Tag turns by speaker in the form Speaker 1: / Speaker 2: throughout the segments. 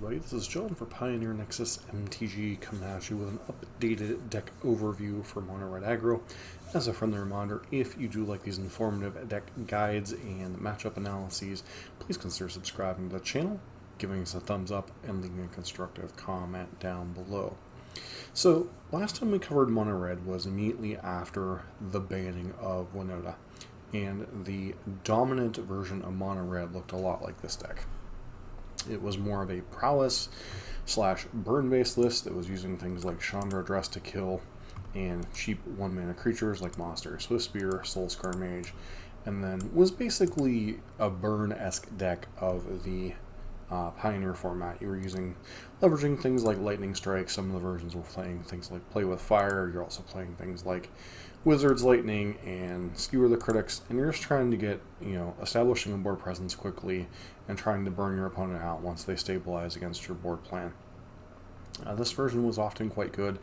Speaker 1: everybody, this is John for Pioneer Nexus MTG coming at you with an updated deck overview for Mono Red Aggro. As a friendly reminder, if you do like these informative deck guides and matchup analyses, please consider subscribing to the channel, giving us a thumbs up, and leaving a constructive comment down below. So, last time we covered Mono Red was immediately after the banning of Winota, and the dominant version of Mono Red looked a lot like this deck. It was more of a prowess / burn-based list that was using things like Chandra Dress to kill and cheap one-mana creatures like Monster, Swiftspear, Soulscar Mage, and then was basically a burn-esque deck of the Pioneer format. You were leveraging things like Lightning Strike. Some of the versions were playing things like Play with Fire. You're also playing things like Wizard's Lightning and Skewer the Critics, and you're just trying to get, establishing a board presence quickly and trying to burn your opponent out once they stabilize against your board plan. This version was often quite good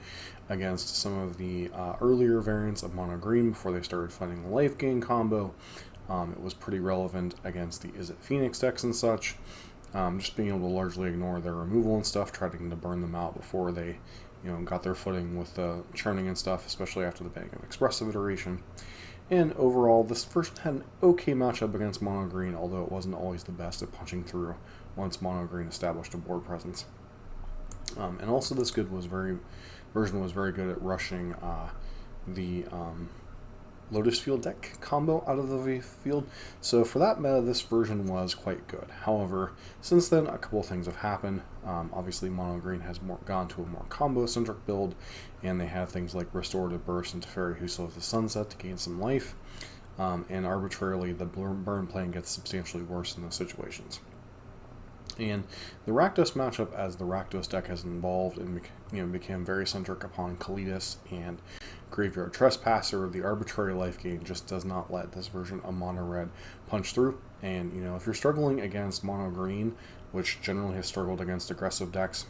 Speaker 1: against some of the earlier variants of Mono Green before they started funding the life gain combo. It was pretty relevant against the Is It Phoenix decks and such. Just being able to largely ignore their removal and stuff, trying to burn them out before they got their footing with the churning and stuff, especially after the banning of Expressive Iteration. And overall, this version had an okay matchup against Mono Green, although it wasn't always the best at punching through once Mono Green established a board presence. And also this version was very good at rushing the Lotus Field deck combo out of the field, so for that meta this version was quite good. However, since then a couple of things have happened. Obviously Mono Green has gone to a more combo-centric build, and they have things like Restorative Burst and Teferi Who Sows the Sunset to gain some life, and arbitrarily the burn plan gets substantially worse in those situations. And the Rakdos matchup, as the Rakdos deck has evolved and became very centric upon Kalidas and Graveyard Trespasser, the arbitrary life gain just does not let this version of Mono Red punch through. And if you're struggling against Mono Green, which generally has struggled against aggressive decks,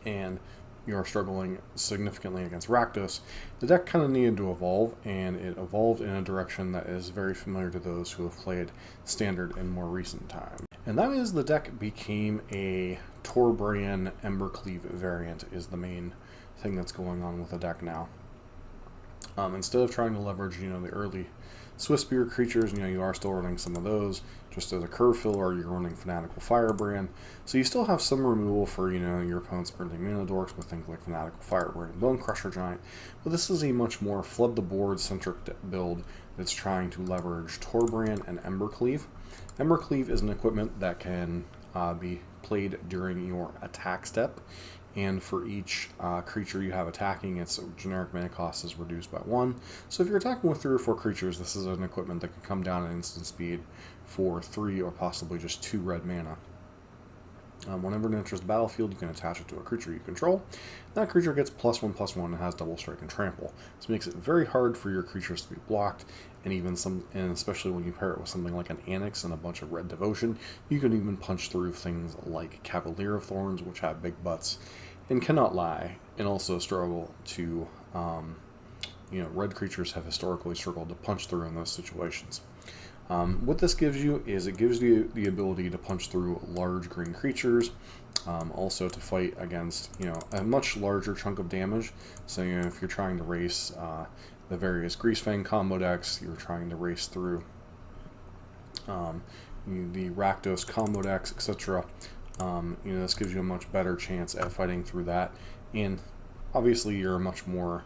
Speaker 1: and you're struggling significantly against Rakdos, the deck kind of needed to evolve, and it evolved in a direction that is very familiar to those who have played Standard in more recent time. And that is, the deck became a Torbran Embercleave variant is the main thing that's going on with the deck now. Instead of trying to leverage, the early Swiftspear creatures, you are still running some of those. Just as a curve filler, you're running Fanatical Firebrand. So you still have some removal for, your opponent's earning mana dorks with things like Fanatical Firebrand and Bone Crusher Giant. But this is a much more flood the board centric build that's trying to leverage Torbran and Embercleave. Embercleave is an equipment that can be played during your attack step, and for each creature you have attacking, its generic mana cost is reduced by 1. So if you're attacking with 3 or 4 creatures, this is an equipment that can come down at instant speed for 3 or possibly just 2 red mana. Whenever it enters the battlefield, you can attach it to a creature you control. That creature gets +1/+1 and has double strike and trample. This makes it very hard for your creatures to be blocked, and especially when you pair it with something like an Anax and a bunch of red devotion, you can even punch through things like Cavalier of Thorns, which have big butts and cannot lie, and also struggle to, red creatures have historically struggled to punch through in those situations. What this gives you is it gives you the ability to punch through large green creatures, also to fight against a much larger chunk of damage. So if you're trying to race the various Greasefang combo decks, you're trying to race through the Rakdos combo decks, etc. This gives you a much better chance at fighting through that, and obviously you're much more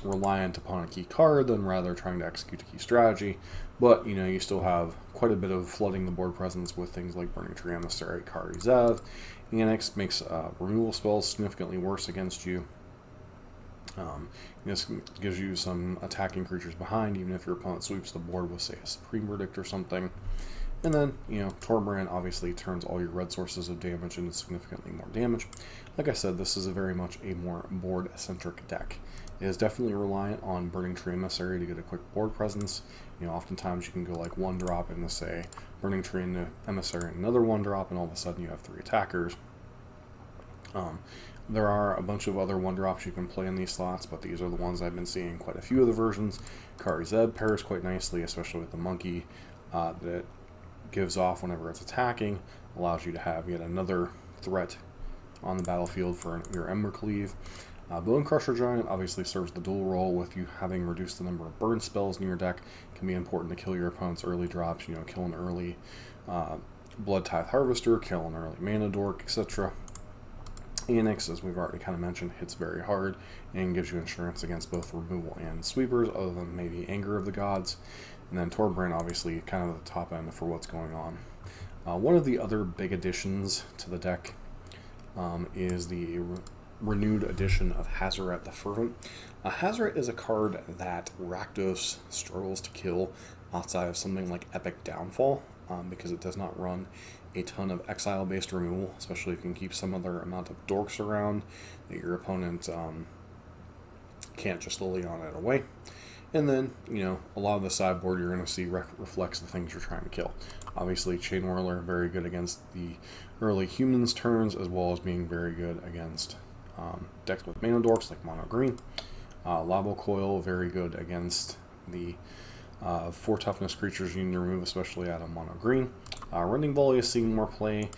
Speaker 1: reliant upon a key card than rather trying to execute a key strategy, but you still have quite a bit of flooding the board presence with things like Burning Tree Emissary, Kari Zev. Anax makes removal spells significantly worse against you. This gives you some attacking creatures behind, even if your opponent sweeps the board with, say, a Supreme Verdict or something. And then, Torbran obviously turns all your red sources of damage into significantly more damage. Like I said, this is very much a more board-centric deck. It is definitely reliant on Burning Tree Emissary to get a quick board presence. Oftentimes you can go like 1-drop into, say, Burning Tree Emissary and another 1-drop, and all of a sudden you have 3 attackers. There are a bunch of other 1-drops you can play in these slots, but these are the ones I've been seeing quite a few of the versions. Kari Zeb pairs quite nicely, especially with the monkey that gives off whenever it's attacking. allows you to have yet another threat on the battlefield for your Embercleave. Bone Crusher Giant obviously serves the dual role with you having reduced the number of burn spells in your deck. It can be important to kill your opponent's early drops, kill an early Blood Tithe Harvester, kill an early Mana Dork, etc. Anax, as we've already kind of mentioned, hits very hard and gives you insurance against both removal and sweepers, other than maybe Anger of the Gods. And then Torbran, obviously, kind of the top end for what's going on. One of the other big additions to the deck is the renewed addition of Hazoret the Fervent. Hazoret is a card that Rakdos struggles to kill outside of something like Epic Downfall, because it does not run a ton of exile-based removal, especially if you can keep some other amount of dorks around that your opponent can't just Liliana it away. And then, a lot of the sideboard you're going to see reflects the things you're trying to kill. Obviously, Chain Whirler, very good against the early humans' turns, as well as being very good against decks with mana dorks like Mono Green. Labo Coil, very good against the 4 toughness creatures you need to remove, especially out of Mono Green. Rending Volley is seeing more play,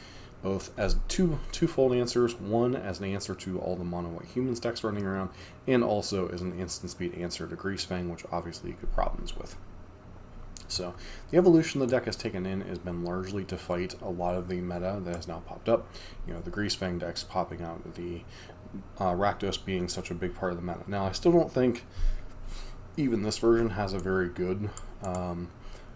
Speaker 1: both as twofold answers. One, as an answer to all the mono white humans decks running around, and also as an instant speed answer to Greasefang, which obviously you get problems with. So the evolution the deck has taken in has been largely to fight a lot of the meta that has now popped up. The Greasefang decks popping out, the Rakdos being such a big part of the meta. Now, I still don't think even this version has a very good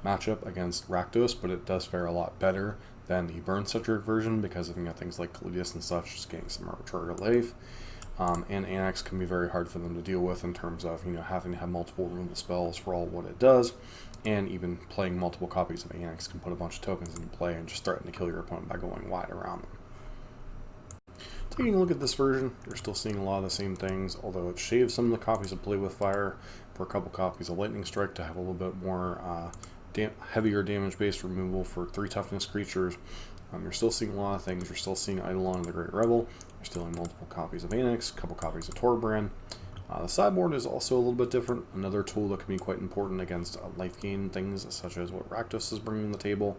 Speaker 1: matchup against Rakdos, but it does fare a lot better than the Burn-centric version because of things like Kalidas and such just getting some arbitrary life. And Anax can be very hard for them to deal with in terms of having to have multiple removal spells for all what it does, and even playing multiple copies of Anax can put a bunch of tokens into play and just threaten to kill your opponent by going wide around them. Taking a look at this version, you're still seeing a lot of the same things, although it shaves some of the copies of Play with Fire for a couple copies of Lightning Strike to have a little bit more heavier damage-based removal for 3 toughness creatures. You're still seeing a lot of things. You're still seeing Eidolon the Great Rebel. You're still in multiple copies of Anax, a couple copies of Torbran. The sideboard is also a little bit different. Another tool that can be quite important against life gain things, such as what Rakdos is bringing to the table.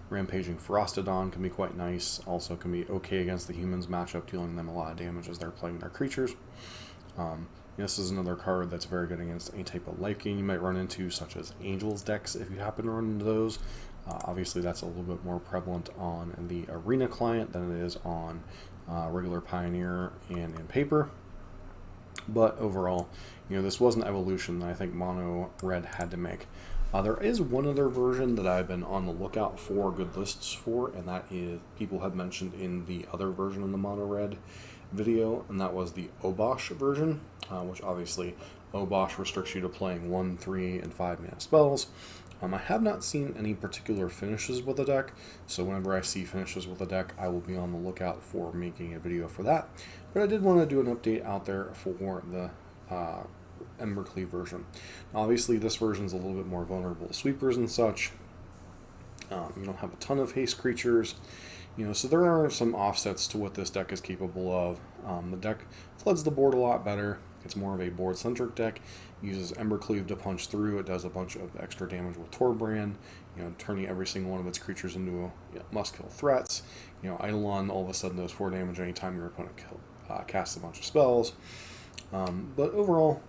Speaker 1: Rampaging Ferostodon can be quite nice. Also can be okay against the humans matchup, dealing them a lot of damage as they're playing their creatures. This is another card that's very good against any type of life gain you might run into, such as Angels decks if you happen to run into those. Obviously, that's a little bit more prevalent on the Arena client than it is on regular Pioneer and in paper. But overall, this was an evolution that I think Mono Red had to make. There is one other version that I've been on the lookout for good lists for, and that is people have mentioned in the other version of the Mono Red video, and that was the Obosh version, which obviously Obosh restricts you to playing 1, 3, and 5 mana spells. I have not seen any particular finishes with the deck, so whenever I see finishes with the deck, I will be on the lookout for making a video for that. But I did want to do an update out there for the Embercleave version. Now, obviously, this version is a little bit more vulnerable to sweepers and such. You don't have a ton of haste creatures, so there are some offsets to what this deck is capable of. The deck floods the board a lot better. It's more of a board-centric deck. Uses Embercleave to punch through. It does a bunch of extra damage with Torbran, turning every single one of its creatures into must-kill threats. Eidolon all of a sudden does 4 damage anytime your opponent casts a bunch of spells. But overall,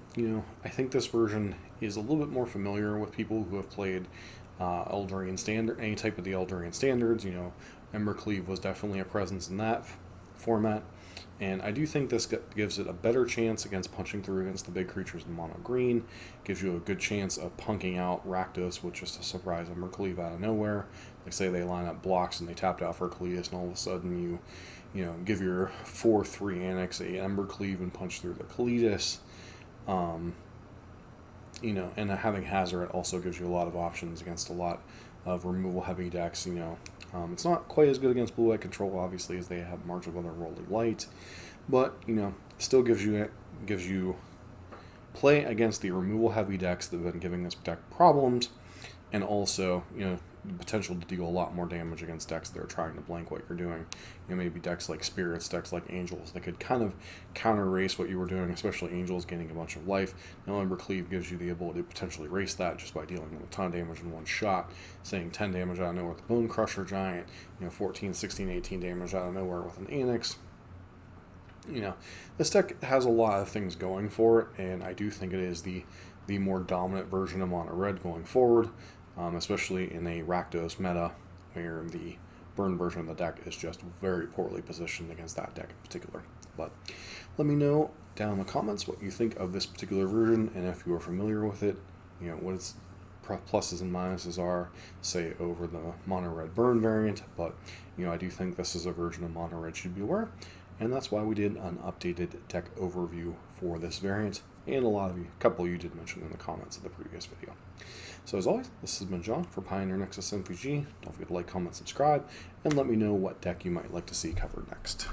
Speaker 1: I think this version is a little bit more familiar with people who have played Eldarian Standard, any type of the Eldarian Standards. Embercleave was definitely a presence in that format. And I do think this gives it a better chance against punching through against the big creatures in Mono Green. Gives you a good chance of punking out Rakdos, which is a surprise Embercleave out of nowhere. Like, say they line up blocks and they tapped out for Kalidas, and all of a sudden you give your 4/3 Anax a Embercleave and punch through the Kalidas. And having Hazoret also gives you a lot of options against a lot of removal-heavy decks. It's not quite as good against Blue-White Control, obviously, as they have March of Otherworldly Light, but still gives you play against the removal-heavy decks that have been giving this deck problems. and also, the potential to deal a lot more damage against decks that are trying to blank what you're doing. Maybe decks like Spirits, decks like Angels, that could kind of counter-race what you were doing, especially Angels gaining a bunch of life. Now, Embercleave gives you the ability to potentially race that just by dealing a ton of damage in one shot, saying 10 damage out of nowhere with the Bone Crusher Giant, 14, 16, 18 damage out of nowhere with an Anax. This deck has a lot of things going for it, and I do think it is the more dominant version of Mono Red going forward, especially in a Rakdos meta where the burn version of the deck is just very poorly positioned against that deck in particular. But let me know down in the comments what you think of this particular version, and if you are familiar with it, what its pluses and minuses are, say, over the Mono Red burn variant. But I do think this is a version of Mono Red should be aware, and that's why we did an updated deck overview for this variant, and a couple of you did mention in the comments of the previous video. So as always, this has been John for Pioneer Nexus MTG. Don't forget to like, comment, subscribe, and let me know what deck you might like to see covered next.